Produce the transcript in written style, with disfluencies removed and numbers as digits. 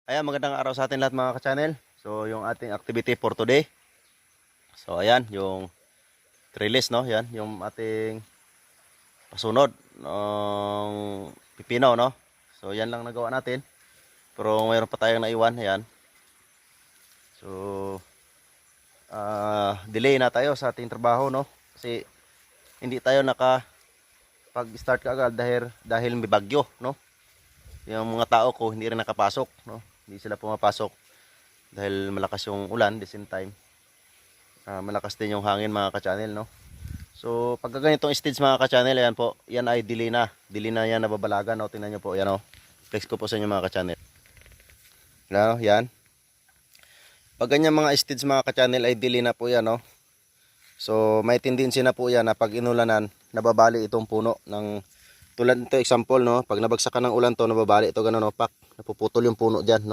Ayan, magandang araw sa atin lahat mga ka-channel. So, yung ating activity for today. So, ayan, yung trellis, no? Yan, yung ating pasunod ng pipino, no? So, yan lang nagawa natin. Pero mayroon pa tayong naiwan, ayan. So, delay na tayo sa ating trabaho, no? Kasi hindi tayo pag-start kaagad dahil may bagyo, no? Yung mga tao ko hindi rin nakapasok, no? Hindi sila pumapasok dahil malakas yung ulan, the same time malakas din yung hangin mga ka-channel, no? So pagka ganitong stage mga ka-channel, ayan po, yan ay delay na yan, nababalagan, no? Tingnan nyo po, yan, no? Flex ko po sa inyo mga ka-channel, no? Yan, pag ganyan mga stage mga ka-channel ay delay na po yan, no? So may tendency na po yan na pag inulanan, nababali itong puno ng tulad nito example, no? Pag nabagsakan ng ulan to, nababali ito, gano'n, no? Pak, napuputol yung puno dyan, no?